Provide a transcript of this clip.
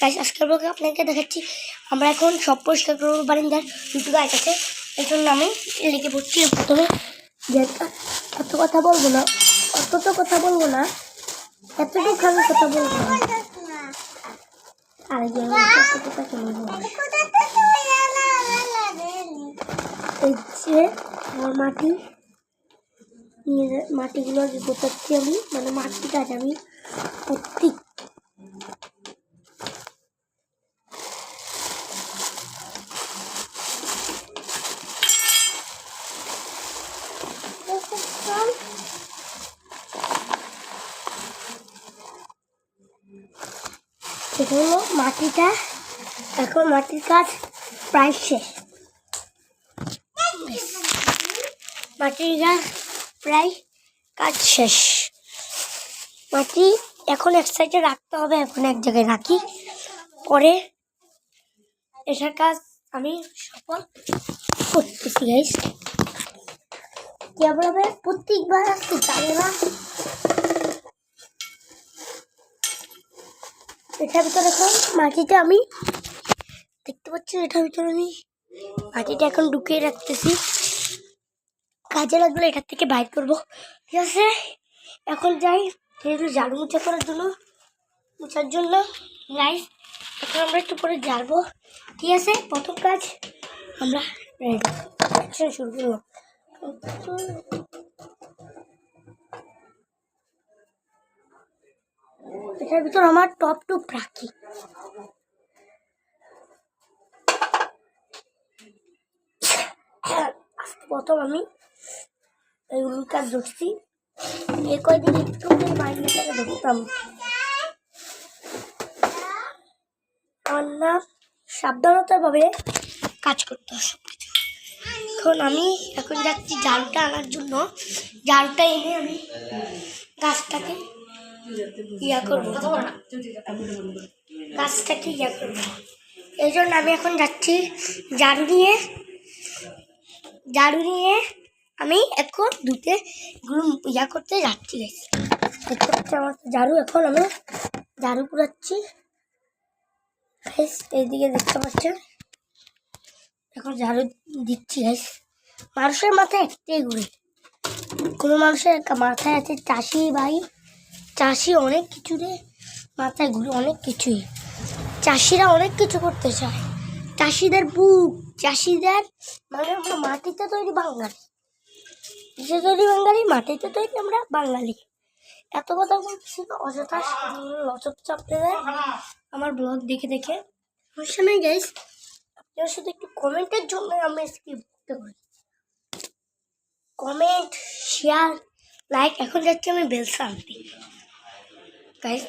Guys আজকের ব্লগে আপনাকে দেখাচ্ছি আমরা এখন সব পরিষ্কার করবো বারিন্দার দুটো গাছ আছে। এই জন্য আমি লিখে পড়ছি। প্রথমে যে অত কথা বলবো না, এতটুকু আমি কথা বলবো না। আর এই যে আমার মাটিগুলো গোটাচ্ছি আমি, মানে মাটি কাজ আমি প্রত্যেক এটা হলো মাটিটা। এখন মাটির কাজ প্রায় শেষ, মাটির কাজ শেষ। মাটি এখন এক সাইডে রাখতে হবে, এখন এক জায়গায় রাখি, পরে এটার কাজ আমি সফল করতেছি। গাইস কিভাবে প্রত্যেকবার আসতে চাই না। এটার ভিতরে এখন মাটিটা আমি দেখতে পাচ্ছি, এটার ভিতরে আমি মাটিটা এখন ঢুকিয়ে রাখতেছি, কাজে লাগলে এটার থেকে বাইর করবো। ঠিক আছে, এখন যাই যেহেতু ঝাড়ু মোছার জন্য গাইস। এখন আমরা একটু পরে ঝাড়বো। ঠিক আছে, প্রথম কাজ আমরা শুরু করলাম। এটার ভিতর আমার টপ রাখি। প্রথম আমি এই কাজ ধরছি, এই কয়দিন একটু বাইরে থেকে ধরতাম। আমার না সাবধানতার ভাবে কাজ করতে হয় সবকিছু। এখন যাচ্ছি ঝাড়ুটা আনার জন্য। ঝাড়ুটা এনে আমি গাছটাকে করবো, এই জন্য আমি এখন যাচ্ছি ঝাড়ু নিয়ে আমি এখন ধুতে করতে যাচ্ছি। দেখতে পাচ্ছি আমার ঝাড়ু, এখন আমি ঝাড়ু পুরাচ্ছি। এইদিকে দেখতে পাচ্ছেন এখন ঝাড়ু দিচ্ছি। মানুষের মাথায় একটাই ঘুরে, কোনো মানুষের মাথায় আছে চাষি অনেক কিছু মাথায় ঘুরে, অনেক কিছুই। চাষিরা অনেক কিছু করতে চায়, চাষিদের মানে আমরা মাটিতে তৈরি বাঙালি, মাটিতে তৈরি আমরা বাঙালি। এত কথা বলছি না অযথা, লচক চাপতে দেয় আমার ব্লগ দেখে। সমস্যা নেই গাইস, আপনার সাথে একটু কমেন্টের জন্য আমি স্কিপ করতে পারি। Comment, share, like. এখন যাচ্ছি আমি বেলসা আনতে গাইস।